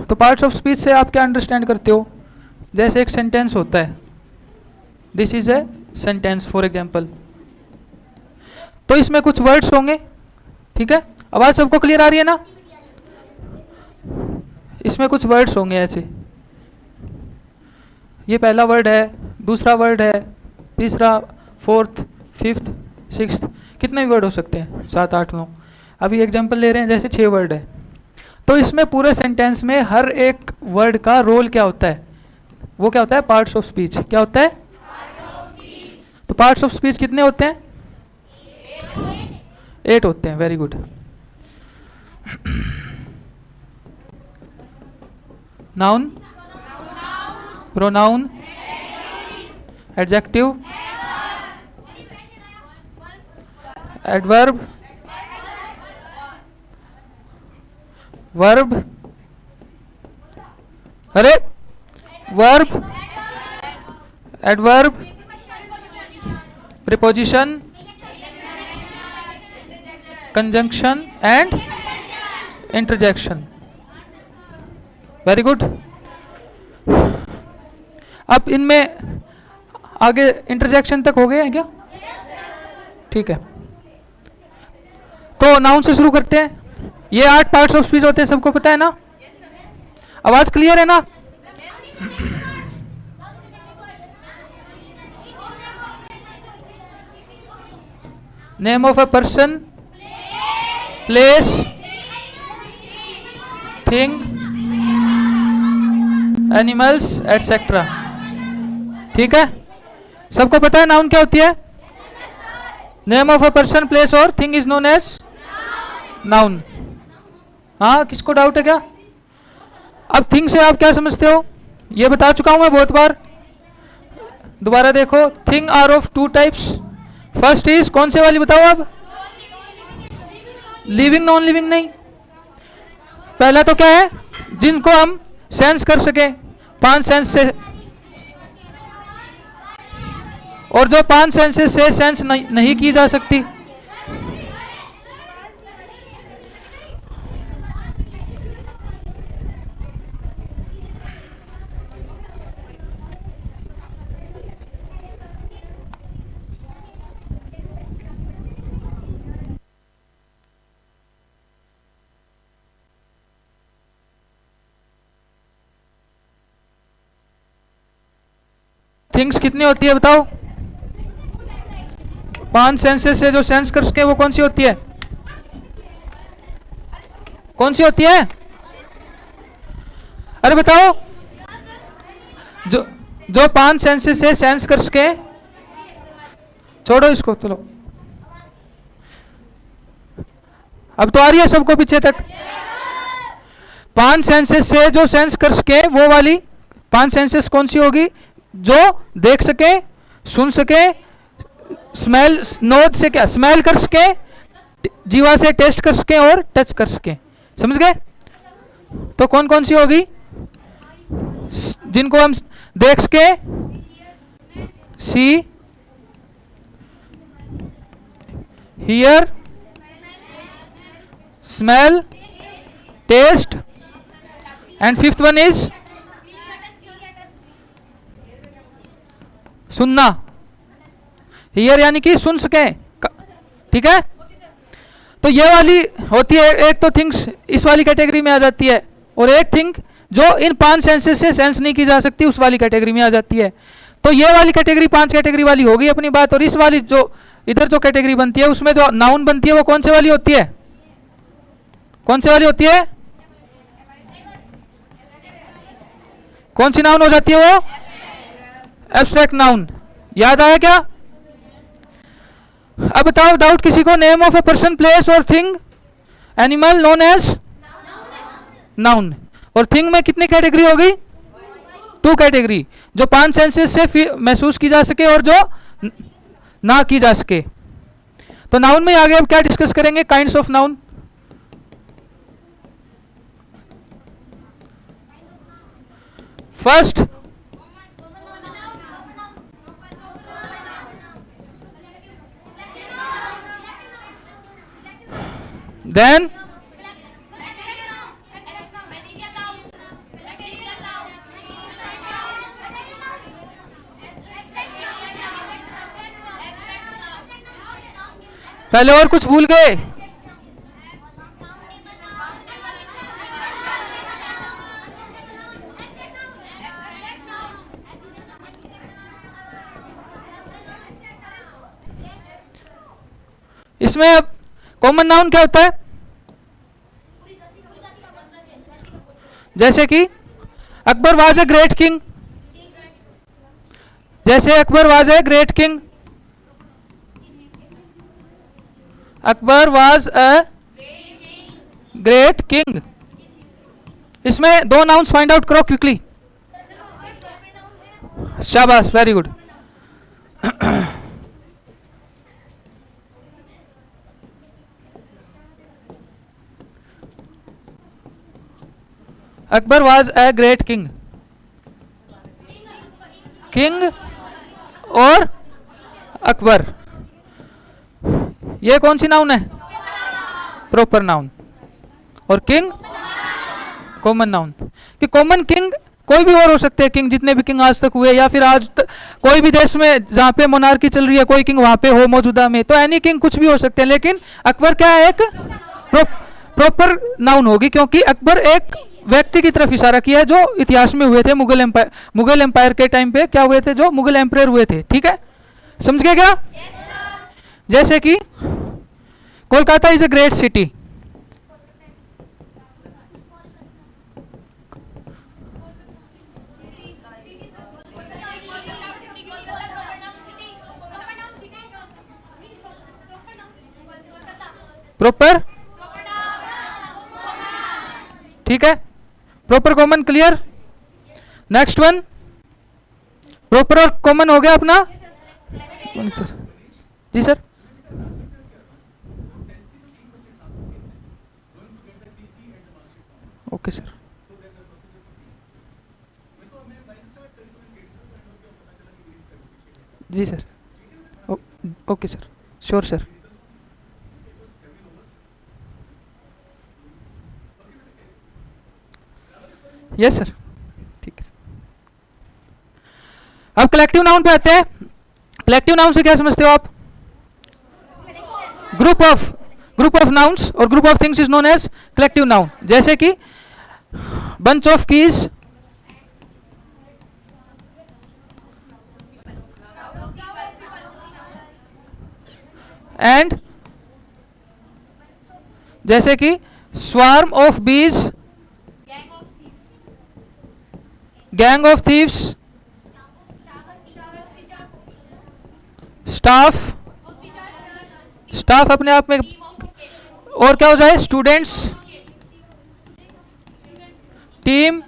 तो parts of speech से आप क्या अंडरस्टैंड करते हो? जैसे एक सेंटेंस होता है, this is a sentence for example, तो इसमें कुछ वर्ड्स होंगे, ठीक है? आवाज सबको क्लियर आ रही है ना? इसमें कुछ वर्ड्स होंगे ऐसे, ये पहला वर्ड है, दूसरा वर्ड है, तीसरा, फोर्थ, फिफ्थ, सिक्स्थ, कितने भी वर्ड हो सकते हैं, 7, 8, 9। अभी एग्जांपल ले रहे हैं, जैसे 6 वर्ड है, तो इसमें पूरे सेंटेंस में हर एक वर्ड का रोल क्या होता है? वो क्या होता है? Parts of speech. क्या होता है? तो पार्ट्स ऑफ स्पीच कितने होते हैं? 8 होते हैं। Very good. Noun, pronoun, adjective, adverb, verb, अरे verb, adverb, preposition, conjunction and interjection. Very good. अब इनमें आगे इंटरजेक्शन तक हो गए हैं क्या? ठीक है, तो नाउन से शुरू करते हैं। ये 8 पार्ट्स ऑफ स्पीच होते हैं, सबको पता है ना? आवाज क्लियर है ना? Name of a person, place, thing, animals etcetera. ठीक है, सबको पता है नाउन क्या होती है? Name of a person, place और thing is known as noun. हाँ, किसको डाउट है क्या? अब थिंग से आप क्या समझते हो? ये बता चुका हूं मैं बहुत बार, दोबारा देखो। Thing are of 2 types. First is, कौन से वाली बताओ अब? लिविंग, नॉन लिविंग नहीं। पहला तो क्या है? जिनको हम सेंस कर सके 5 सेंस से, और जो 5 सेंसेस से सेंस नहीं की जा सकती। थिंग्स कितनी होती है बताओ? 5 सेंसेस से जो सेंस कर सके वो कौन सी होती है? कौन सी होती है? अरे बताओ, जो 5 सेंसेस से सेंस कर सके। छोड़ो इसको, चलो। अब तो आ रही है सबको पीछे तक? 5 सेंसेस से जो सेंस कर सके वो वाली 5 सेंसेस कौन सी होगी? जो देख सके, सुन सके, स्मेल, नोज से क्या स्मेल कर सके, जीवा से टेस्ट कर सके और टच कर सके। समझ गए? तो कौन कौन सी होगी? जिनको हम देख सके, see, hear, smell, taste, and 5th one is सुनना। हियर यानी कि सुन सके। ठीक है, तो ये वाली होती है। एक तो थिंग्स इस वाली कैटेगरी में आ जाती है, और एक थिंग जो इन 5 सेंसेस से सेंस नहीं की जा सकती उस वाली कैटेगरी में आ जाती है। तो ये वाली कैटेगरी 5 कैटेगरी वाली होगी अपनी बात। और इस वाली जो इधर जो कैटेगरी बनती है उसमें जो नाउन बनती है वो कौन से वाली होती है? कौन से वाली होती है? कौन सी नाउन हो जाती है वो? Abstract noun. याद आया क्या? अब बताओ डाउट किसी को? Name of a person, place और thing, animal known as noun. और थिंग में कितनी कैटेगरी होगी? 2 कैटेगरी, जो 5 सेंसेस से महसूस की जा सके और जो ना की जा सके। तो नाउन में आगे अब क्या डिस्कस करेंगे? Kinds of noun. First, then पहले और कुछ भूल गए? इसमें अब कॉमन नाउन क्या होता है? जैसे कि Akbar was a great king, जैसे Akbar was a great king, Akbar was a great king. इसमें दो नाउन्स फाइंड आउट करो क्विकली। शाबाश, very good. Akbar was a great king, king और अकबर, ये कौन सी नाउन है? Proper noun. और किंग कॉमन नाउन। कि कॉमन किंग कोई भी और हो सकते हैं, किंग जितने भी किंग आज तक हुए, या फिर आज कोई भी देश में जहां पे मोनार्की चल रही है कोई किंग वहां पे हो मौजूदा में, तो एनी किंग कुछ भी हो सकते हैं। लेकिन अकबर क्या है? एक प्रॉपर नाउन होगी, क्योंकि अकबर एक व्यक्ति की तरफ इशारा किया है जो इतिहास में हुए थे मुगल एम्पायर के टाइम पे क्या हुए थे, जो मुगल एम्पायर हुए थे। ठीक है, समझ गए क्या? जैसे कि Kolkata is a great city, proper, ठीक है, proper common clear. Next one, proper और कॉमन हो गया अपना। सर जी सर, ओके सर। जी sir, okay sir, sure sir. Yes sir, ठीक है। अब कलेक्टिव नाउन पे आते हैं। कलेक्टिव नाउन से क्या समझते हो आप? ग्रुप ऑफ नाउन्स और group of things is known as collective noun. जैसे कि बंच ऑफ कीज, एंड जैसे कि swarm of bees, gang of thieves, staff अपने आप में, और क्या हो जाए? Students, team.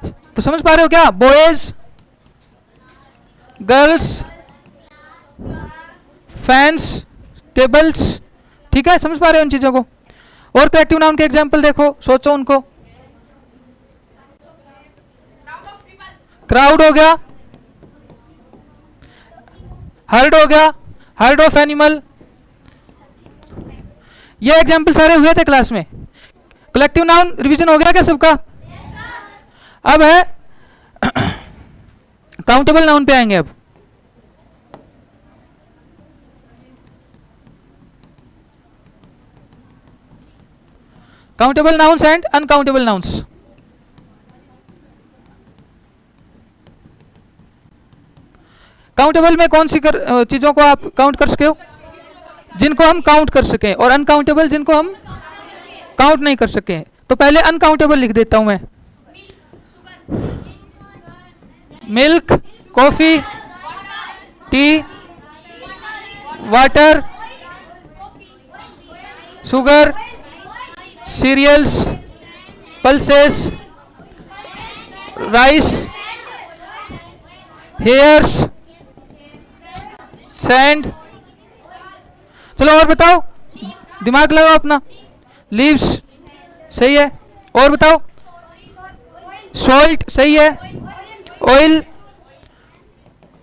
तो समझ पा रहे हो क्या? Boys, girls, fans, tables. ठीक है, समझ पा रहे हो उन चीजों को? और कलेक्टिव नाउन के एग्जाम्पल देखो, सोचो उनको। क्राउड हो गया, हर्ड हो गया, हर्ड ऑफ एनिमल। ये एग्जाम्पल सारे हुए थे क्लास में। कलेक्टिव नाउन रिवीजन हो गया क्या सबका? अब है काउंटेबल नाउन पे आएंगे। अब countable nouns and uncountable nouns. Countable में कौन सी चीजों को आप काउंट कर सके हो? जिनको हम काउंट कर सकें, और अनकाउंटेबल जिनको हम काउंट नहीं कर सकें। तो पहले अनकाउंटेबल लिख देता हूं मैं। Milk, coffee, tea, water, sugar, cereals, pulses, rice, hairs, sand. चलो और बताओ, दिमाग लगाओ अपना। लीव्स सही है, और बताओ। सॉल्ट सही है, ऑयल,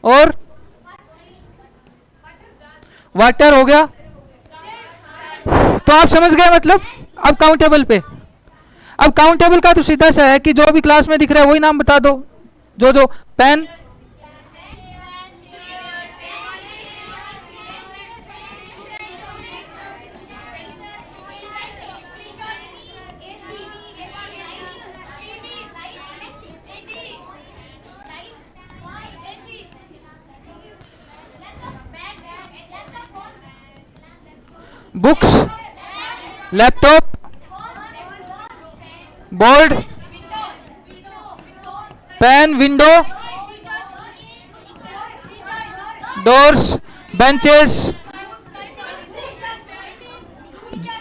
और वाटर हो गया। तो आप समझ गए मतलब। अब काउंटेबल पे, अब काउंटेबल का तो सीधा सा है कि जो भी क्लास में दिख रहा है वही नाम बता दो। जो pen, laptop, board, pen, window, doors, benches,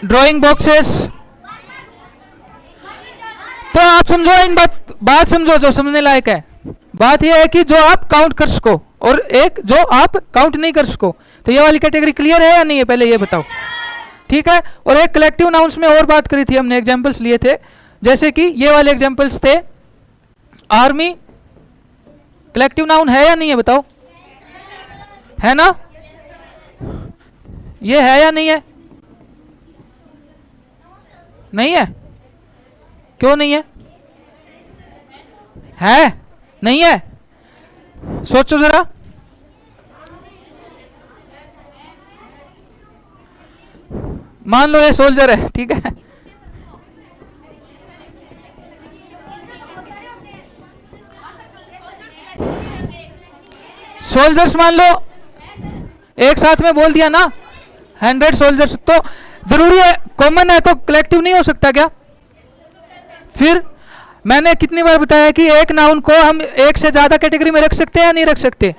drawing boxes. तो आप समझो, इन बात समझो जो समझने लायक है। बात यह है कि जो आप काउंट कर सको और एक जो आप काउंट नहीं कर सको। तो ये वाली कैटेगरी क्लियर है या नहीं है, पहले ये बताओ। ठीक है। और एक कलेक्टिव नाउन्स में और बात करी थी हमने, एग्जांपल्स लिए थे, जैसे कि ये वाले एग्जांपल्स थे। आर्मी कलेक्टिव नाउन है या नहीं है, बताओ। है ना? ये है या नहीं है? नहीं है? क्यों नहीं है? है? नहीं है? सोचो जरा। मान लो ये सोल्जर है, ठीक है। सोल्जर्स मान लो एक साथ में बोल दिया ना, 100 सोल्जर्स, तो जरूरी है, कॉमन है तो कलेक्टिव नहीं हो सकता क्या? फिर मैंने कितनी बार बताया कि एक नाउन को हम एक से ज्यादा कैटेगरी में रख सकते हैं या नहीं रख सकते।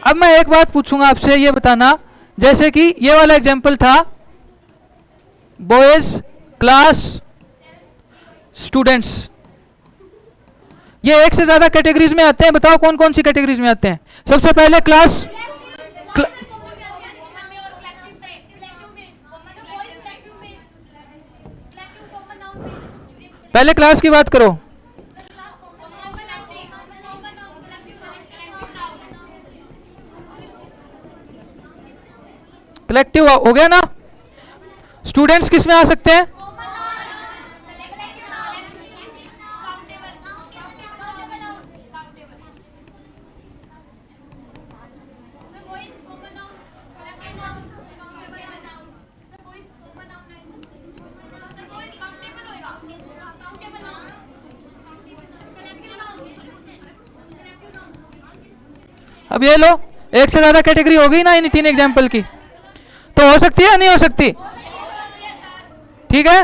अब मैं एक बात पूछूंगा आपसे, ये बताना, जैसे कि ये वाला एग्जांपल था, बॉयज, क्लास, स्टूडेंट्स। ये एक से ज्यादा कैटेगरीज में आते हैं, बताओ कौन कौन सी कैटेगरीज में आते हैं। सबसे पहले क्लास, पहले क्लास की बात करो। कलेक्टिव हो गया ना। स्टूडेंट्स किस में आ सकते हैं? अब ये लो, एक से ज्यादा कैटेगरी हो गई ना इन 3 एग्जाम्पल की, तो हो सकती है या नहीं हो सकती? ठीक है।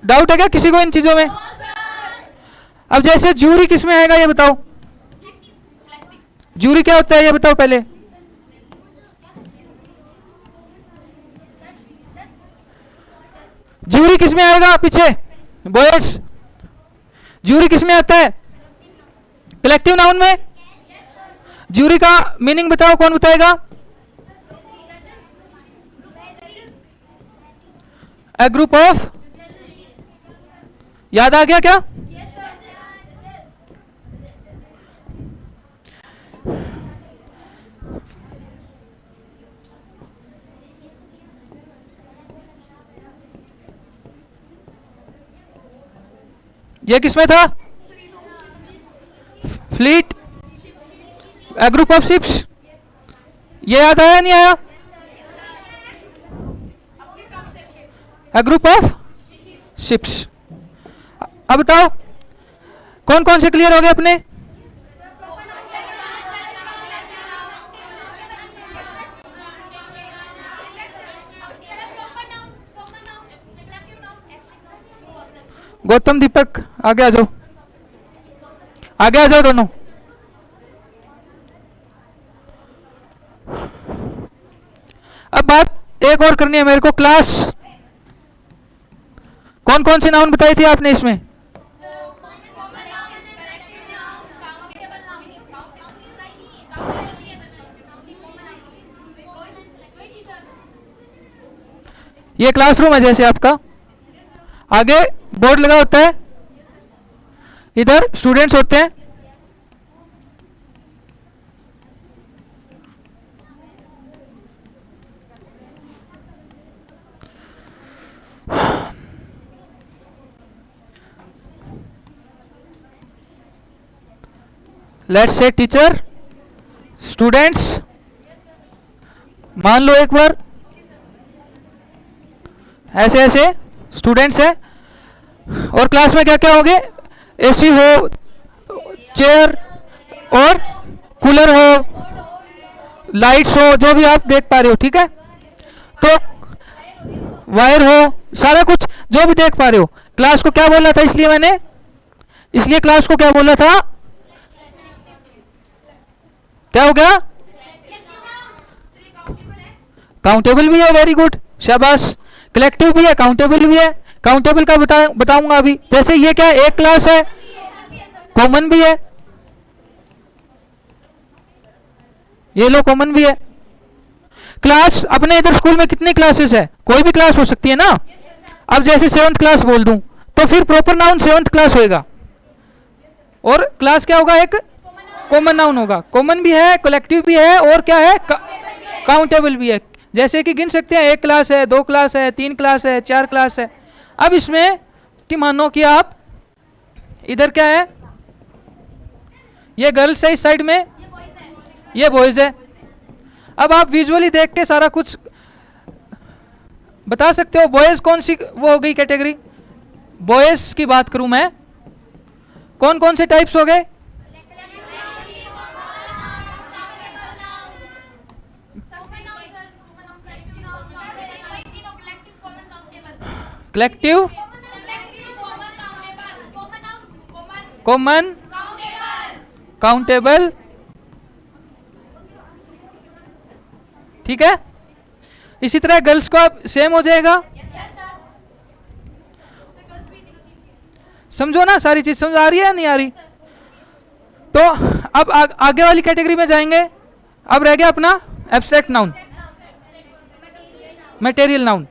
डाउट है क्या किसी को इन चीजों में? अब जैसे जूरी किस में आएगा ये बताओ। जूरी क्या होता है ये बताओ पहले। जूरी किस में आएगा पीछे? बॉयज। जूरी किस में आता है? कलेक्टिव नाउन में। जूरी का मीनिंग बताओ, कौन बताएगा? ए ग्रुप ऑफ, याद आ गया क्या? ये किसमें था? Fleet, A group of ships. ये याद आया नहीं आया? ए ग्रुप ऑफ शिप्स। अब बताओ कौन कौन से क्लियर हो गए अपने? गौतम, दीपक, आगे आ जाओ, आगे आ जाओ दोनों। अब बात एक और करनी है मेरे को। क्लास, कौन कौन सी नाउन बताई थी आपने इसमें? ये क्लासरूम है जैसे आपका, आगे बोर्ड लगा होता है, इधर स्टूडेंट्स होते हैं, लेट्स से टीचर, स्टूडेंट्स। मान लो एक बार ऐसे ऐसे स्टूडेंट्स है, और क्लास में क्या क्या होंगे? एसी हो, चेयर और कूलर हो, लाइट्स हो, जो भी आप देख पा रहे हो। ठीक है। तो वायर हो, सारा कुछ जो भी देख पा रहे हो। क्लास को क्या बोला था इसलिए मैंने, इसलिए क्लास को क्या बोला था, क्या हो गया, काउंटेबल भी है, वेरी गुड, शाबाश। कलेक्टिव भी है, काउंटेबल भी है। काउंटेबल का बताऊंगा अभी। जैसे ये क्या है, एक क्लास है, कॉमन भी है, ये लो कॉमन भी है। क्लास अपने इधर स्कूल में कितनी क्लासेस है, कोई भी क्लास हो सकती है ना। अब जैसे 7th क्लास बोल दूं तो फिर प्रॉपर नाउन 7th क्लास होएगा, और क्लास क्या होगा, एक कॉमन नाउन होगा। कॉमन भी है, कलेक्टिव भी है, और क्या है, काउंटेबल भी है। जैसे कि गिन सकते हैं, 1 क्लास है, 2 क्लास है, 3 क्लास है, 4 क्लास है। अब इसमें कि मानो कि आप इधर क्या है, ये गर्ल्स है, इस साइड में ये बॉयज है। अब आप विजुअली देख के सारा कुछ बता सकते हो बॉयज कौन सी वो हो गई कैटेगरी। बॉयज की बात करूं मैं, कौन कौन से टाइप्स हो गए, कलेक्टिव, कॉमन, काउंटेबल, ठीक है। इसी तरह गर्ल्स को अब सेम हो जाएगा, समझो ना, सारी चीज समझ आ रही है या नहीं आ रही। तो अब आगे वाली कैटेगरी में जाएंगे। अब रह गया अपना abstract noun, material noun.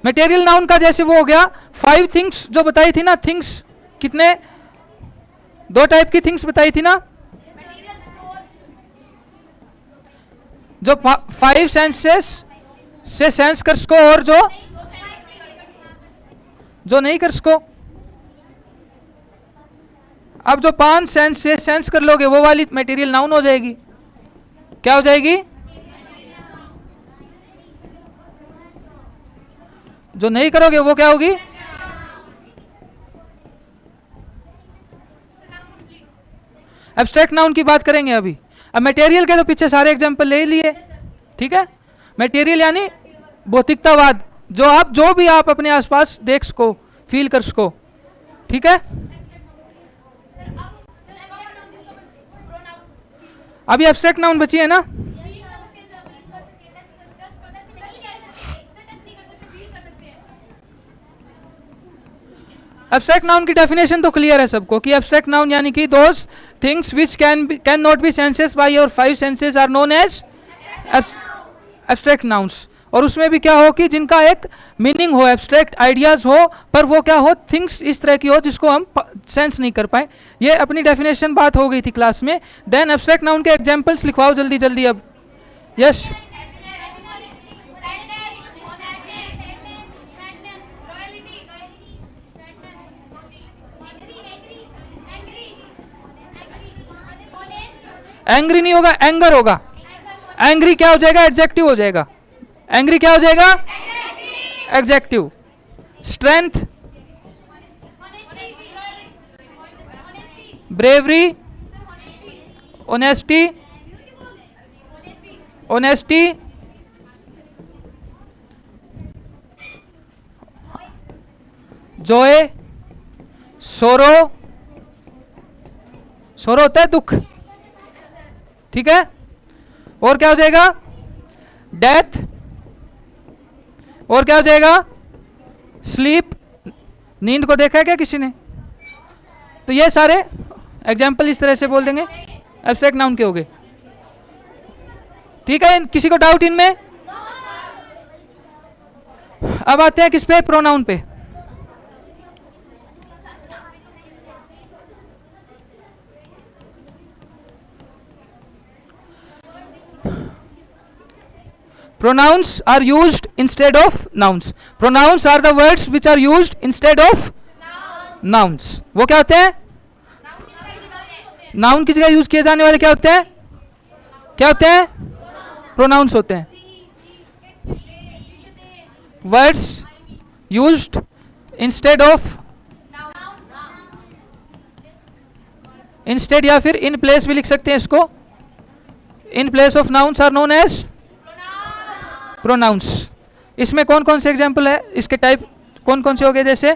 Material noun का जैसे वो हो गया 5 थिंग्स जो बताई थी ना, थिंग्स कितने, 2 टाइप की थिंग्स बताई थी ना, जो 5 सेंसेस से सेंस कर सको और जो नहीं कर सको। अब जो 5 सेंस से सेंस कर लोगे वो वाली मटेरियल नाउन हो जाएगी। क्या हो जाएगी, जो नहीं करोगे वो क्या होगी, एब्स्ट्रैक्ट नाउन की बात करेंगे अभी। अब मटेरियल के तो पीछे सारे एग्जांपल ले लिए, ठीक है। मटेरियल यानी भौतिकतावाद, जो भी आप अपने आसपास देख सको, फील कर सको, ठीक है। अभी एब्स्ट्रैक्ट नाउन बची है ना। एब्स्ट्रैक्ट नाउन की डेफिनेशन तो क्लियर है सबको कि एब्स्ट्रैक्ट नाउन यानी कि those things which can not be senses by your 5 senses are known as abstract nouns. और उसमें भी क्या हो कि जिनका एक मीनिंग हो, एब्स्ट्रैक्ट आइडियाज हो, पर वो क्या हो, थिंग्स इस तरह की हो जिसको हम सेंस नहीं कर पाए। ये अपनी डेफिनेशन बात हो गई थी क्लास में। देन एब्स्ट्रैक्ट नाउन के एग्जांपल्स लिखवाओ जल्दी जल्दी अब। यस, एंग्री नहीं होगा, एंगर होगा। एंग्री क्या हो जाएगा, एडजेक्टिव हो जाएगा। एंग्री क्या हो जाएगा, adjective. Strength, bravery, honesty, honesty, Joy, सोरो, सोरो होता है दुख, ठीक है। और क्या हो जाएगा, डेथ, और क्या हो जाएगा, स्लीप, नींद को देखा है क्या किसी ने। तो ये सारे एग्जाम्पल इस तरह से बोल देंगे, एब्स्ट्रैक्ट नाउन के हो गए, ठीक है। किसी को डाउट इनमें। अब आते हैं किस पे, प्रोनाउन पे। Pronouns are used instead of nouns. Pronouns are the words which are used instead of nouns. वो क्या होते हैं, नाउन की जगह यूज किए जाने वाले क्या होते हैं, क्या होते हैं, प्रोनाउंस होते हैं। Words used instead of, instead या फिर इन प्लेस भी लिख सकते हैं इसको। In place of nouns are known as pronouns. इसमें कौन कौन से एग्जाम्पल है, इसके टाइप कौन कौन से हो गए? जैसे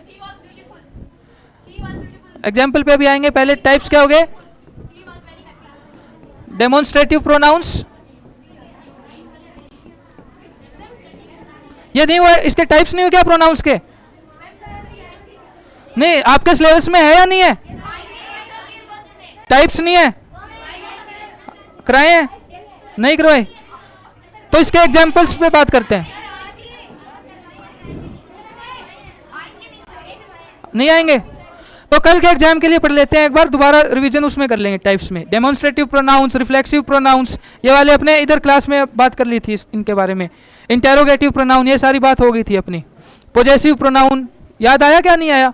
एग्जाम्पल पे अभी आएंगे, पहले टाइप्स क्या हो गए? डेमोन्स्ट्रेटिव प्रोनाउंस, ये नहीं हुआ, इसके टाइप्स नहीं हो क्या प्रोनाउंस के? नहीं, आपके सिलेबस में है या नहीं है? टाइप्स नहीं है, कराए हैं? नहीं करवाए, तो इसके एग्जाम्पल्स पे बात करते हैं। नहीं आएंगे तो कल के एग्जाम के लिए पढ़ लेते हैं, एक बार दोबारा रिवीजन उसमें कर लेंगे। टाइप्स में डेमोन्स्ट्रेटिव प्रोनाउंस, रिफ्लेक्सिव प्रोनाउंस, ये वाले अपने इधर क्लास में बात कर ली थी इनके बारे में। इंटेरोगेटिव प्रोनाउन, ये सारी बात हो गई थी अपनी। पोजेसिव प्रोनाउन याद आया क्या नहीं आया?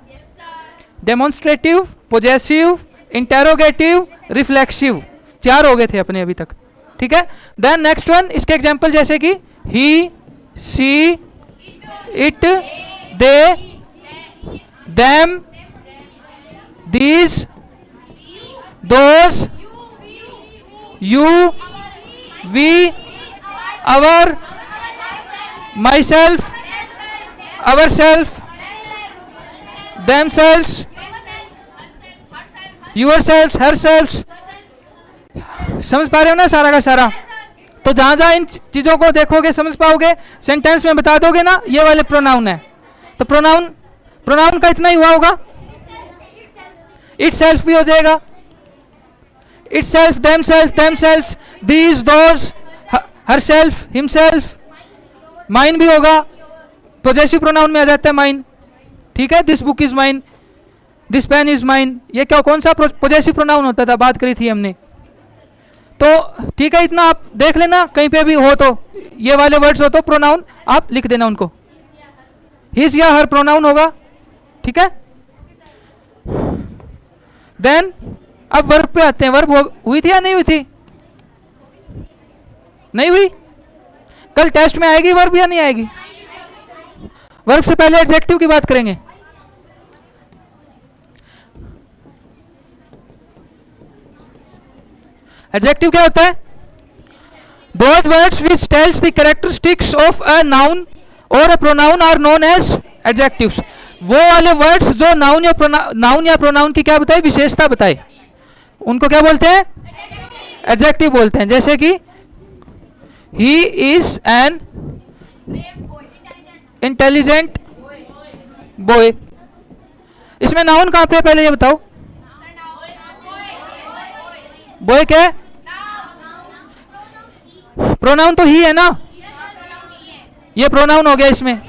डेमोन्स्ट्रेटिव, पोजेसिव, इंटेरोगेटिव, रिफ्लेक्सिव, 4 हो गए थे अपने अभी तक, ठीक है। देन नेक्स्ट वन, इसके एग्जाम्पल जैसे कि he, she, it, they, them, these, those, you, we, our, myself, ourself, themselves, yourselves, herselves। समझ पा रहे हो ना सारा का सारा? तो जहां जहां इन चीजों को देखोगे समझ पाओगे, सेंटेंस में बता दोगे ना ये वाले प्रोनाउन है। तो प्रोनाउन का इतना ही हुआ होगा। इट सेल्फ भी हो जाएगा, it self, them self, them self, these, those, her self, himself, mine भी होगा, पोजेसिव प्रोनाउन में आ जाता है माइन, ठीक है। This book is mine, this pen is mine, ये क्या कौन सा पोजेसिव प्रोनाउन होता था, बात करी थी हमने। तो ठीक है, इतना आप देख लेना, कहीं पे भी हो तो ये वाले वर्ड्स हो तो प्रोनाउन आप लिख देना उनको। हिज या हर प्रोनाउन होगा, ठीक है। देन अब वर्ब पे आते हैं। वर्ब हुई थी या नहीं हुई थी? नहीं हुई? कल टेस्ट में आएगी वर्ब या नहीं आएगी? वर्ब से पहले एडजेक्टिव की बात करेंगे। एडजेक्टिव क्या होता है? Those words which tells the characteristics of a noun or a pronoun are known as adjectives। वो वाले वर्ड्स जो नाउन या प्रोनाउन की क्या बताए? विशेषता बताए, उनको क्या बोलते हैं? एडजेक्टिव बोलते हैं। जैसे कि he is an intelligent boy, इसमें नाउन कहां पे पहले ये बताओ? बॉय क्या है? प्रोनाउन तो ही है ना, ये प्रोनाउन हो गया। इसमें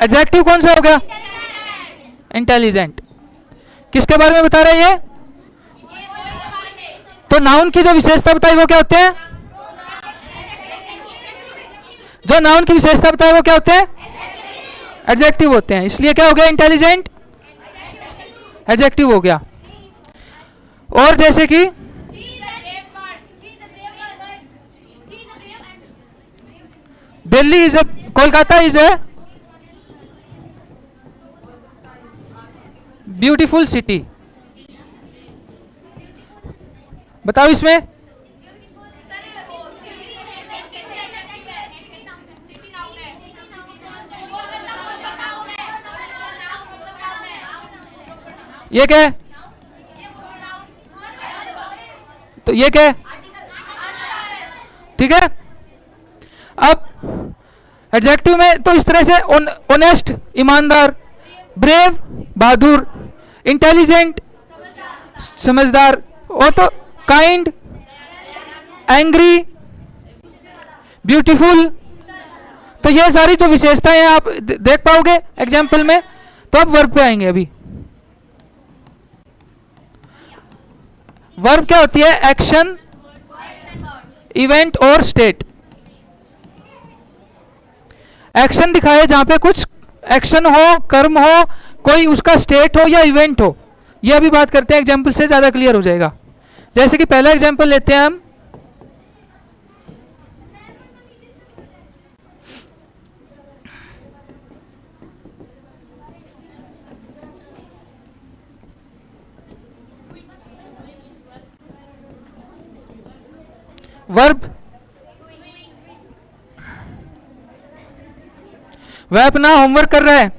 एडजेक्टिव कौन सा हो गया? इंटेलिजेंट। किसके बारे में बता रहे हैं? तो नाउन की जो विशेषता बताई वो क्या होते हैं? जो नाउन की विशेषता बताई वो क्या होते हैं? एडजेक्टिव होते हैं। इसलिए क्या हो गया? इंटेलिजेंट एडजेक्टिव हो गया। और जैसे कि Delhi is Kolkata is a beautiful city. बताओ इसमें ये क्या है? तो ये क्या है? ठीक है। अब एडजेक्टिव में तो इस तरह से ऑनेस्ट ईमानदार, ब्रेव बहादुर, इंटेलिजेंट समझदार, और तो काइंड, एंग्री, ब्यूटीफुल। तो ये सारी जो विशेषताएं हैं आप देख पाओगे एग्जाम्पल में। तो अब वर्ब पे आएंगे। अभी वर्ब क्या होती है? एक्शन, इवेंट और स्टेट। एक्शन दिखाए जहां पे कुछ एक्शन हो, कर्म हो, कोई उसका स्टेट हो या इवेंट हो। यह अभी बात करते हैं, एग्जाम्पल से ज्यादा क्लियर हो जाएगा। जैसे कि पहला एग्जाम्पल लेते हैं हम, वर्ब वह अपना होमवर्क कर रहा है।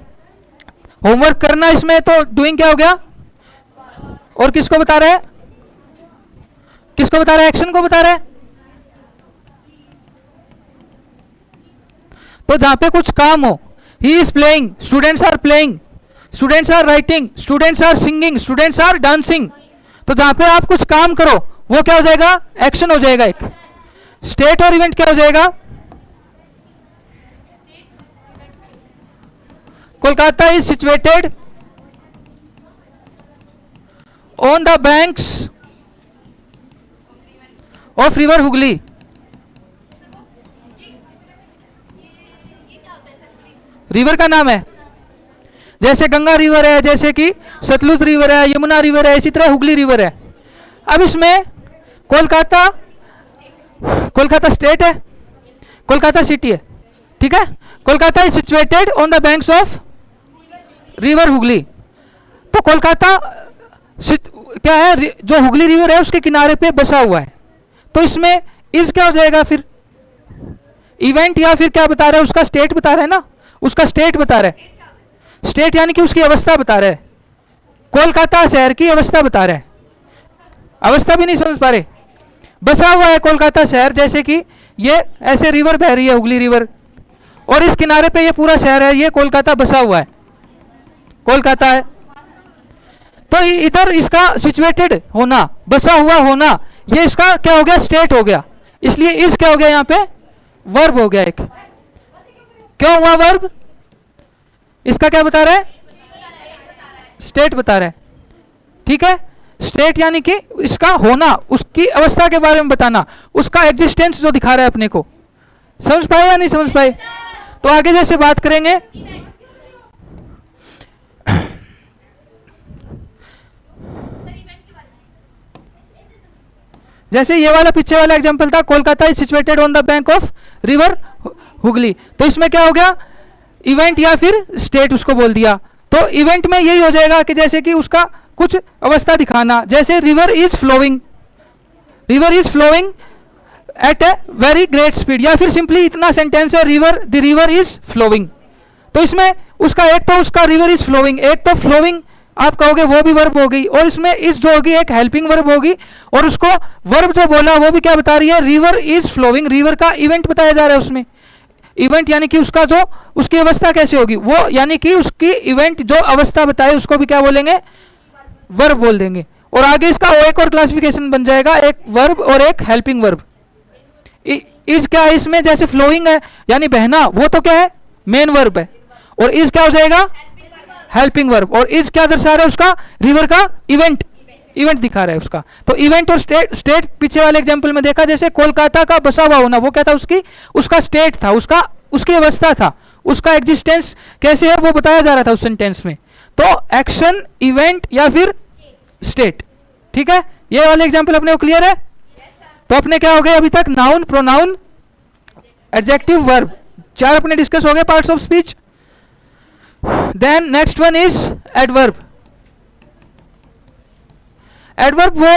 होमवर्क करना इसमें तो डूइंग क्या हो गया, और किसको बता रहा है, किसको बता रहा है, एक्शन को बता रहा है। तो जहां पे कुछ काम हो, he is playing, students are playing, students are writing, students are singing, students are dancing. तो जहां पे आप कुछ काम करो वो क्या हो जाएगा, एक्शन हो जाएगा एक। स्टेट और इवेंट क्या हो जाएगा, Kolkata is situated on the banks of river Hooghly. River का नाम है, जैसे गंगा रिवर है, जैसे कि सतलुज रिवर है, यमुना रिवर है, इसी तरह हुगली रिवर है। अब इसमें कोलकाता, कोलकाता स्टेट है, कोलकाता सिटी है, ठीक है। Kolkata is situated on the banks of river Hooghly. तो कोलकाता क्या है, जो हुगली रिवर है उसके किनारे पे बसा हुआ है। तो इसमें इज क्या हो जाएगा फिर, इवेंट, या फिर क्या बता रहा है, उसका स्टेट बता रहा है ना, उसका स्टेट बता रहा है। स्टेट यानी कि उसकी अवस्था बता रहा है, कोलकाता शहर की अवस्था बता रहा है। अवस्था भी नहीं समझ पा रहे, बसा हुआ है कोलकाता शहर, जैसे कि ये ऐसे रिवर बह रही है हुगली रिवर, और इस किनारे पे ये पूरा शहर है, ये कोलकाता बसा हुआ है, कोलकाता है। तो इधर इसका सिचुएटेड होना, बसा हुआ होना, ये इसका क्या हो गया, स्टेट हो गया। इसलिए इस क्या हो गया, यहां पे वर्ब हो गया एक। क्यों हुआ वर्ब, इसका क्या बता रहा है, स्टेट बता रहा है, ठीक है। स्टेट यानी कि इसका होना, उसकी अवस्था के बारे में बताना, उसका एग्जिस्टेंस जो दिखा रहा है अपने को। समझ पाए या नहीं समझ पाए। तो आगे जैसे बात करेंगे, जैसे ये वाला पीछे वाला एग्जांपल था, Kolkata is situated on the bank of river Hooghly. तो इसमें क्या हो गया, इवेंट या फिर स्टेट उसको बोल दिया। तो इवेंट में यही हो जाएगा कि जैसे कि उसका कुछ अवस्था दिखाना, जैसे river is flowing, river is flowing at a very great speed, या फिर सिंपली इतना सेंटेंस है, river, the river is flowing. तो इसमें उसका एक तो उसका रिवर इज फ्लोइंग, एक तो फ्लोइंग आप कहोगे वो भी वर्ब हो गई, और इसमें इस जो होगी एक हेल्पिंग वर्ब होगी, और उसको वर्ब जो बोला वो भी क्या बता रही है, रिवर इज फ्लोइंग। रिवर का इवेंट बताया जा रहा है उसमें, इवेंट यानी कि उसका जो, उसकी अवस्था कैसे होगी वो, यानी कि उसकी इवेंट जो अवस्था बताए उसको भी क्या बोलेंगे, वर्ब बोल देंगे। और आगे इसका एक और क्लासिफिकेशन बन जाएगा, एक वर्ब और एक हेल्पिंग वर्ब। इज क्या है इसमें, जैसे फ्लोइंग है यानी बहना, वो तो क्या है, मेन वर्ब है, और इज क्या हो जाएगा, हेल्पिंग वर्ब। और इज क्या दर्शा रहा है, उसका रिवर का इवेंट, इवेंट दिखा रहा है उसका। तो इवेंट और स्टेट, स्टेट पीछे वाले एग्जांपल में देखा, जैसे कोलकाता का बसा हुआ होना, वो क्या था, उसकी, उसका स्टेट था, उसका, उसकी अवस्था था, उसका एग्जिस्टेंस कैसे है वो बताया जा रहा था उस सेंटेंस में। तो एक्शन, इवेंट या फिर स्टेट, ठीक है। ये वाले एग्जांपल अपने को क्लियर है। तो अपने क्या हो गए अभी तक, नाउन, प्रोनाउन, एडजेक्टिव, वर्ब, 4 अपने डिस्कस हो गए parts of speech. Then next one is adverb. Adverb वो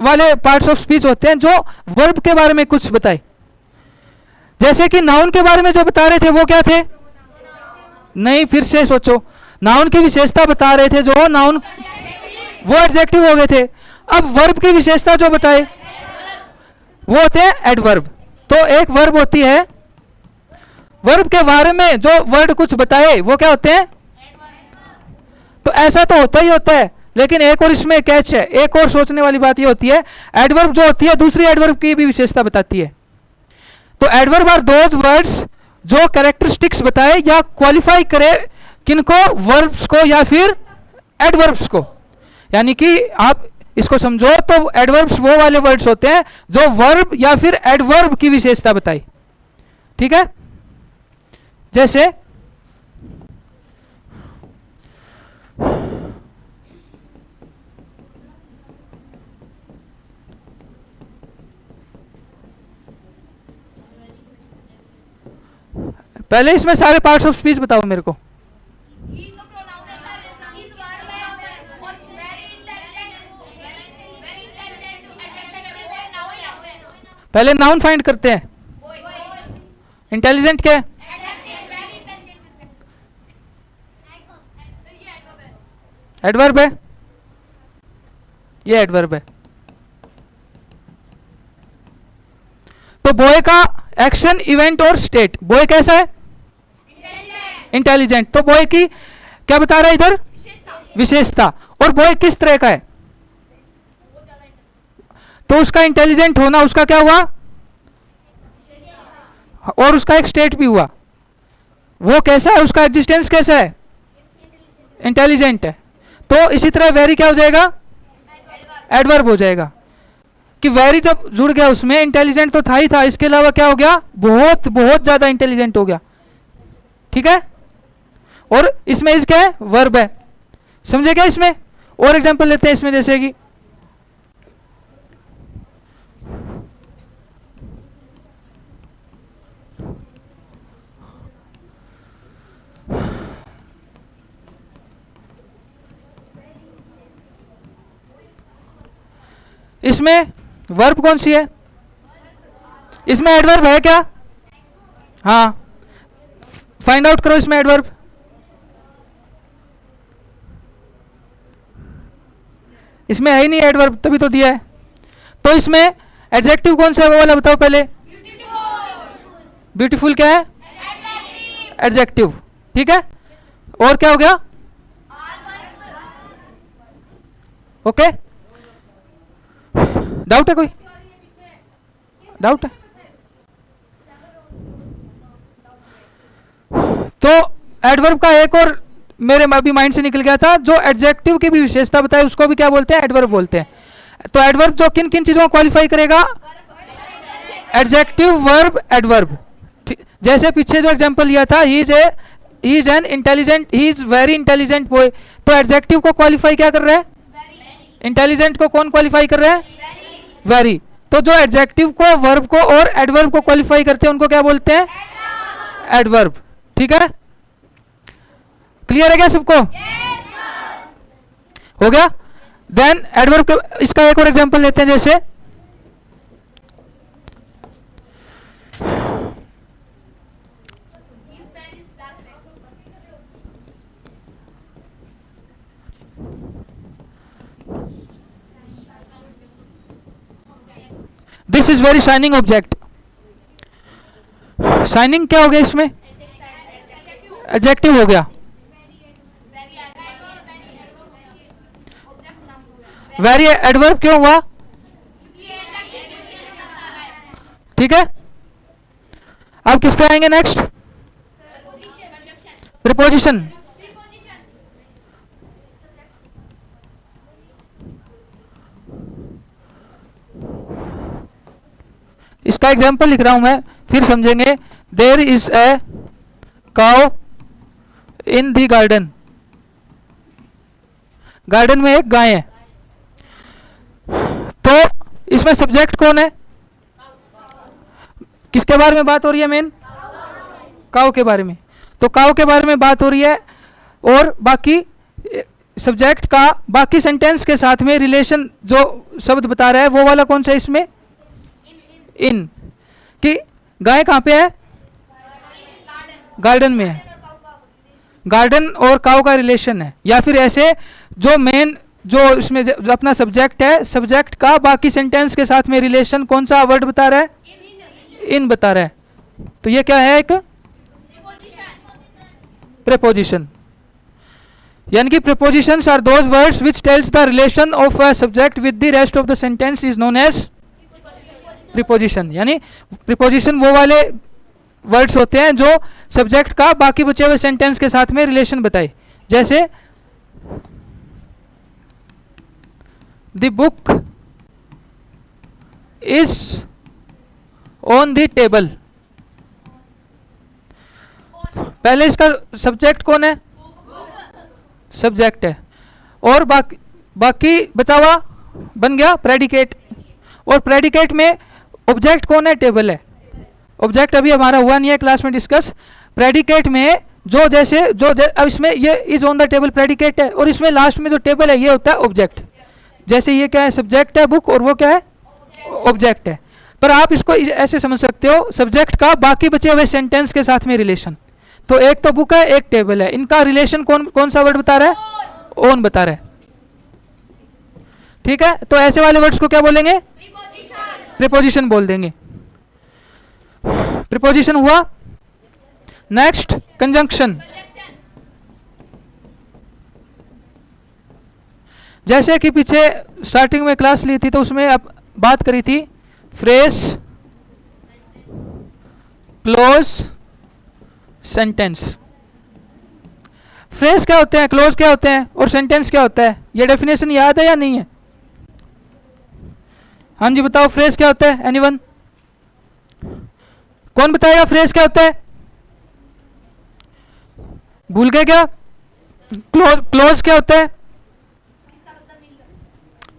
वाले पार्ट्स ऑफ स्पीच होते हैं जो वर्ब के बारे में कुछ बताए। जैसे कि नाउन के बारे में जो बता रहे थे वो क्या थे, नहीं फिर से सोचो, नाउन की विशेषता बता रहे थे जो नाउन, वो एडजेक्टिव हो गए थे। अब वर्ब की विशेषता जो बताए वो होते हैं एडवर्ब। तो एक वर्ब होती है, वर्ब के बारे में जो वर्ड कुछ बताए वो क्या होते हैं, तो ऐसा तो होता ही होता है, लेकिन एक और इसमें कैच है, एक और सोचने वाली बात ये होती है, एडवर्ब जो होती है दूसरी एडवर्ब की भी विशेषता बताती है। तो एडवर्ब आर दोज वर्ड्स जो कैरेक्टरिस्टिक्स बताए या क्वालिफाई करे, किनको, वर्ब्स को या फिर एडवर्ब्स को। यानी कि आप इसको समझो तो एडवर्ब्स वो वाले वर्ड्स होते हैं जो वर्ब या फिर एडवर्ब की विशेषता बताई, ठीक है। जैसे पहले इसमें सारे पार्ट्स ऑफ स्पीच बताओ मेरे को। पहले नाउन फाइंड करते हैं, इंटेलिजेंट क्या है, एडवर्ब है, ये एडवर्ब है। तो बॉय का एक्शन, इवेंट और स्टेट, बॉय कैसा है? इंटेलिजेंट। तो बॉय की क्या बता रहा है इधर? विशेषता। और बॉय किस तरह का है? तो उसका इंटेलिजेंट होना उसका क्या हुआ? और उसका एक स्टेट भी हुआ। वो कैसा है? उसका एग्जिस्टेंस कैसा है? इंटेलिजेंट है। तो इसी तरह वेरी क्या हो जाएगा? एडवर्ब हो जाएगा। कि वेरी जब जुड़ गया उसमें, इंटेलिजेंट तो था ही था, इसके अलावा क्या हो गया? बहुत बहुत ज्यादा इंटेलिजेंट हो गया। ठीक है। और इसमें इस क्या है? वर्ब है। समझे क्या इसमें? और एग्जांपल लेते हैं इसमें, जैसे कि इसमें वर्ब कौन सी है? इसमें एडवर्ब है क्या? हाँ, फाइंड आउट करो इसमें एडवर्ब। इसमें है ही नहीं एडवर्ब, तभी तो दिया है। तो इसमें एडजेक्टिव कौन सा है वो वाला बताओ पहले। ब्यूटीफुल क्या है? एडजेक्टिव। ठीक है। और क्या हो गया? ओके। डाउट है कोई? डाउट है? तो एडवर्ब का एक और मेरे अभी माइंड से निकल गया था, जो एडजेक्टिव की भी विशेषता बताए उसको भी क्या बोलते हैं? एडवर्ब बोलते हैं। तो एडवर्ब जो किन किन चीजों को क्वालिफाई करेगा? Adjective, verb, adverb. जैसे पीछे जो एग्जांपल लिया था, he is an intelligent, he is very intelligent boy, तो एडजेक्टिव को क्वालिफाई क्या कर रहा है? इंटेलिजेंट को कौन क्वालिफाई कर रहा है? वेरी। तो जो एडजेक्टिव को, वर्ब को और एडवर्ब को क्वालिफाई करते हैं उनको क्या बोलते हैं? एडवर्ब। ठीक है। क्लियर है क्या सबको? हो गया। देन एडवर्ब, इसका एक और एग्जांपल लेते हैं, जैसे this is very shining object. Shining क्या हो गया इसमें? एडजेक्टिव हो गया। वेरी एडवर्ब क्यों हुआ? ठीक है। अब किस पे आएंगे नेक्स्ट? प्रीपोजिशन। इसका एग्जांपल लिख रहा हूं मैं, फिर समझेंगे। There is a cow in the garden. Garden में एक गाय है। तो इसमें सब्जेक्ट कौन है? किसके बारे में बात हो रही है? मेन काउ के बारे में। तो काउ के बारे में बात हो रही है, और बाकी सब्जेक्ट का बाकी सेंटेंस के साथ में रिलेशन जो शब्द बता रहा है वो वाला कौन सा है इसमें? इन। कि गाय कहां पे है? गार्डन में है। गार्डन और काउ का रिलेशन है। या फिर ऐसे, जो मेन जो इसमें जो अपना सब्जेक्ट है, सब्जेक्ट का बाकी सेंटेंस के साथ में रिलेशन कौन सा वर्ड बता रहा है? इन बता रहा है। तो ये क्या है? एक प्रीपोजिशन। यानी कि prepositions are those words which tells the relation of a subject with the rest of the sentence is known as preposition. यानी प्रीपोजिशन वो वाले वर्ड्स होते हैं जो सब्जेक्ट का बाकी बचे हुए सेंटेंस के साथ में रिलेशन बताए। जैसे the book is on the table. पहले इसका सब्जेक्ट कौन है? सब्जेक्ट है। और बाकी बचा हुआ बन गया प्रेडिकेट। और प्रेडिकेट में ऑब्जेक्ट कौन है? टेबल है। ऑब्जेक्ट अभी हमारा हुआ नहीं है क्लास में डिस्कस। प्रेडिकेट में जो जैसे अब इसमें ये is on the table predicate है, और इसमें लास्ट में जो टेबल है ये होता है ऑब्जेक्ट। जैसे ये क्या है? सब्जेक्ट है बुक, और वो क्या है? ऑब्जेक्ट है। पर आप इसको ऐसे समझ सकते हो, सब्जेक्ट का बाकी बचे हुए सेंटेंस के साथ में रिलेशन। तो एक तो बुक है, एक टेबल है, इनका रिलेशन कौन सा वर्ड बता रहा है? ओन बता रहा है, ठीक है। तो ऐसे वाले वर्ड्स को क्या बोलेंगे? प्रीपोजिशन बोल देंगे। प्रीपोजिशन हुआ। Next conjunction. जैसे कि पीछे स्टार्टिंग में क्लास ली थी तो उसमें अब बात करी थी फ्रेज, क्लोज, सेंटेंस। फ्रेज क्या होते हैं, क्लोज क्या होते हैं और सेंटेंस क्या होता है? ये डेफिनेशन याद है या नहीं है? हाँ जी बताओ, फ्रेज क्या होता है? एनीवन? कौन बताएगा फ्रेज क्या होता है? भूल गए क्या? क्लोज क्या होता है?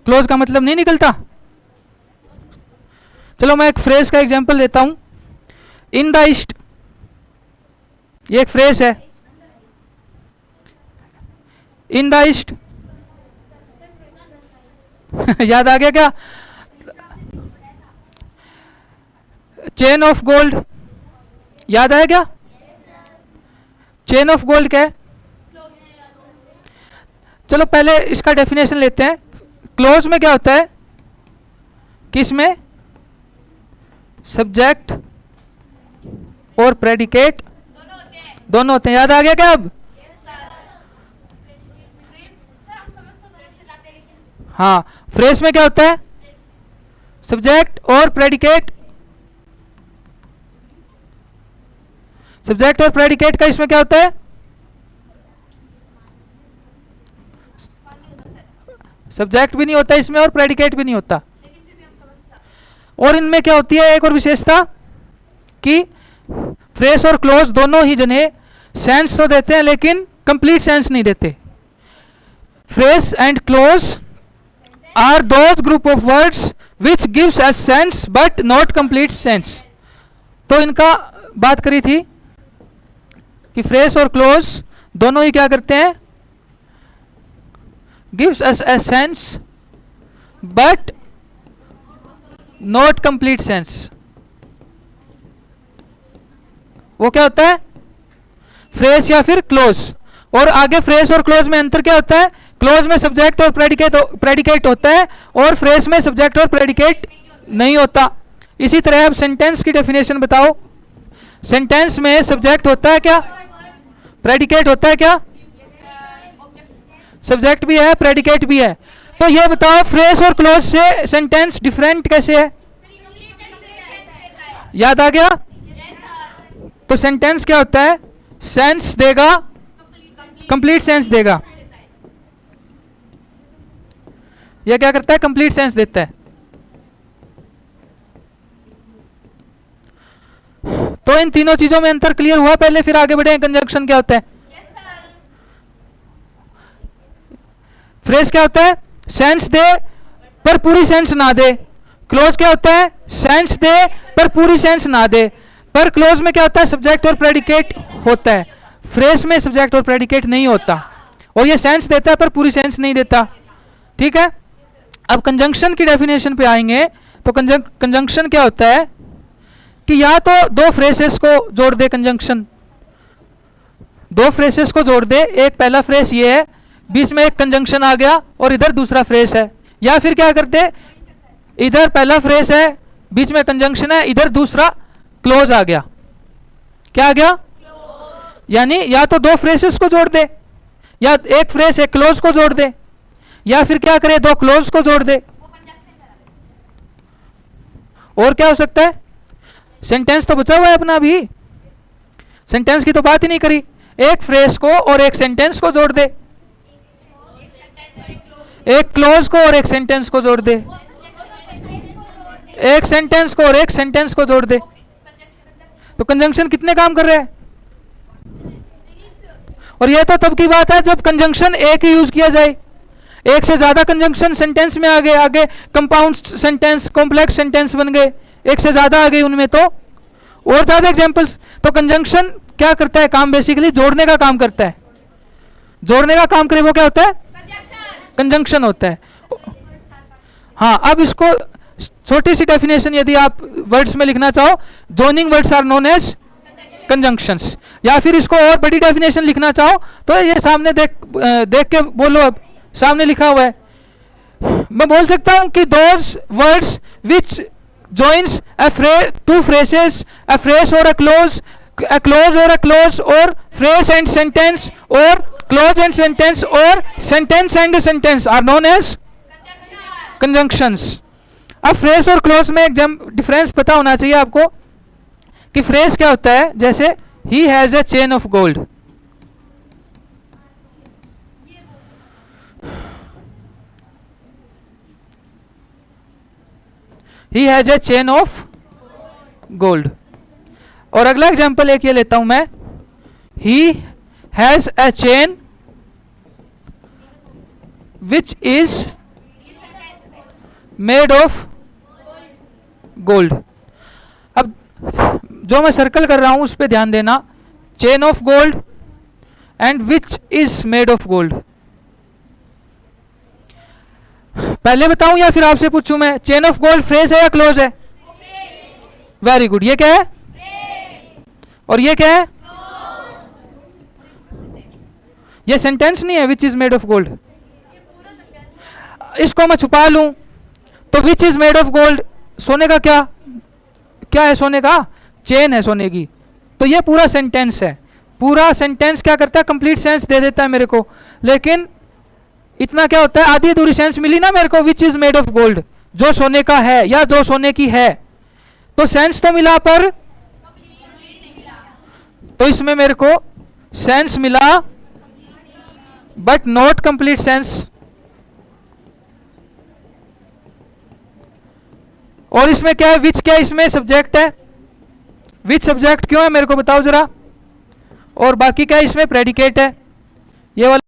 क्लोज का मतलब नहीं निकलता। चलो मैं एक फ्रेज का एग्जांपल देता हूं। इन द ईस्ट, ये एक फ्रेज है। इन द ईस्ट याद आ गया क्या? चेन ऑफ गोल्ड याद आया क्या? चेन ऑफ गोल्ड क्या है? चलो पहले इसका डेफिनेशन लेते हैं। क्लोज में क्या होता है? किस में? सब्जेक्ट और प्रेडिकेट दोनों होते हैं। याद आ गया क्या अब? हाँ, फ्रेज में क्या होता है? सब्जेक्ट और प्रेडिकेट। सब्जेक्ट और प्रेडिकेट का इसमें क्या होता है? सब्जेक्ट भी नहीं होता इसमें और प्रेडिकेट भी नहीं होता। और इनमें क्या होती है एक और विशेषता कि फ्रेज और क्लोज दोनों ही जने सेंस तो देते हैं लेकिन कंप्लीट सेंस नहीं देते। Phrase and clause are those group of words which gives a sense but not complete sense. तो इनका बात करी थी कि फ्रेज और क्लोज दोनों ही क्या करते हैं? Gives us a sense but not complete sense. वो क्या होता है? फ्रेज या फिर क्लोज। और आगे फ्रेज और क्लोज में अंतर क्या होता है? क्लोज में सब्जेक्ट और प्रेडिकेट होता है और फ्रेज में सब्जेक्ट और प्रेडिकेट नहीं होता। इसी तरह अब सेंटेंस की डेफिनेशन बताओ। सेंटेंस में सब्जेक्ट होता है क्या? प्रेडिकेट होता है क्या? सब्जेक्ट भी है, प्रेडिकेट भी है। तो ये बताओ फ्रेज और क्लोज से सेंटेंस डिफरेंट कैसे है? याद आ गया? तो सेंटेंस क्या होता है? सेंस देगा, कंप्लीट सेंस देगा। यह क्या करता है? कंप्लीट सेंस देता है। तो इन तीनों चीजों में अंतर क्लियर हुआ पहले, फिर आगे बढ़े। कंजंक्शन क्या होता है? फ्रेज क्या होता है? सेंस दे पर पूरी सेंस ना दे। क्लोज क्या होता है? सेंस दे पर पूरी सेंस ना दे। पर क्लोज में क्या होता है? सब्जेक्ट और प्रेडिकेट होता है। फ्रेज में सब्जेक्ट और प्रेडिकेट नहीं होता और ये सेंस देता है पर पूरी सेंस नहीं देता। ठीक है, अब कंजंक्शन की डेफिनेशन पे आएंगे। तो कंजंक्शन क्या होता है कि या तो दो फ्रेजेस को जोड़ दे। कंजंक्शन दो फ्रेजेस को जोड़ दे। एक पहला फ्रेज ये है, बीच में एक कंजंक्शन आ गया और इधर दूसरा फ्रेज है। या फिर क्या करते, इधर पहला फ्रेज है, बीच में कंजंक्शन है, इधर दूसरा क्लोज आ गया। क्या आ गया? यानी या तो दो फ्रेजेस को जोड़ दे, या एक फ्रेज एक क्लोज को जोड़ दे, या फिर क्या करे, दो क्लोज को जोड़ दे। और क्या हो सकता है? सेंटेंस तो बचा हुआ है अपना अभी। सेंटेंस की तो बात ही नहीं करी। एक फ्रेज को और एक सेंटेंस को जोड़ दे, एक क्लोज को और एक सेंटेंस को जोड़ दे, एक सेंटेंस को और एक सेंटेंस को जोड़ दे। तो कंजंक्शन कितने काम कर रहे हैं? और यह तो तब की बात है जब कंजंक्शन एक ही यूज किया जाए। एक से ज्यादा कंजंक्शन सेंटेंस में आ गए, आगे कंपाउंड सेंटेंस, कॉम्प्लेक्स सेंटेंस बन गए, एक से ज्यादा आ गई उनमें तो और ज्यादा एग्जांपल्स। तो कंजंक्शन क्या करता है काम? बेसिकली जोड़ने का काम करता है। जोड़ने का काम करे वो क्या होता है? कंजंक्शन होता है। हाँ, अब इसको छोटी सी डेफिनेशन यदि आप वर्ड्स में लिखना चाहो, joining words are known as conjunctions. या फिर इसको और बड़ी डेफिनेशन लिखना चाहो तो ये सामने देख के बोलो, अब सामने लिखा हुआ है। मैं बोल सकता हूं कि those words which joins two phrases, a phrase और अ क्लोज और अ क्लोज, और फ्रेज एंड सेंटेंस, और क्लोज एंड सेंटेंस, और sentence and sentence are known as conjunctions. अब फ्रेज और क्लोज में एक डिफरेंस पता होना चाहिए आपको कि फ्रेज क्या होता है। जैसे he has a chain of gold, he has a chain of gold. और अगला एग्जांपल एक ये लेता हूं मैं, he has a chain which is made of gold. अब जो मैं सर्कल कर रहा हूं उस पे ध्यान देना, chain of gold and which is made of gold. पहले बताऊं या फिर आपसे पूछूं मैं, चेन ऑफ गोल्ड फ्रेज है या क्लोज है? Very good. ये क्या है? और ये क्या है? ये सेंटेंस नहीं है which is made of gold. इसको मैं छुपा लूं तो which is made of gold, सोने का क्या है? सोने का चेन है सोने की। तो ये पूरा सेंटेंस है। पूरा सेंटेंस क्या करता है? कंप्लीट सेंस दे देता है मेरे को। लेकिन इतना क्या होता है, आधी अधूरी सेंस मिली ना मेरे को, which is made of gold, जो सोने का है या जो सोने की है। तो सेंस तो मिला पर, तो इसमें मेरे को सेंस मिला बट नॉट कंप्लीट सेंस। और इसमें क्या है? विच क्या है? इसमें सब्जेक्ट है। विच सब्जेक्ट क्यों है मेरे को बताओ जरा। और बाकी क्या है? इसमें प्रेडिकेट है। ये वाला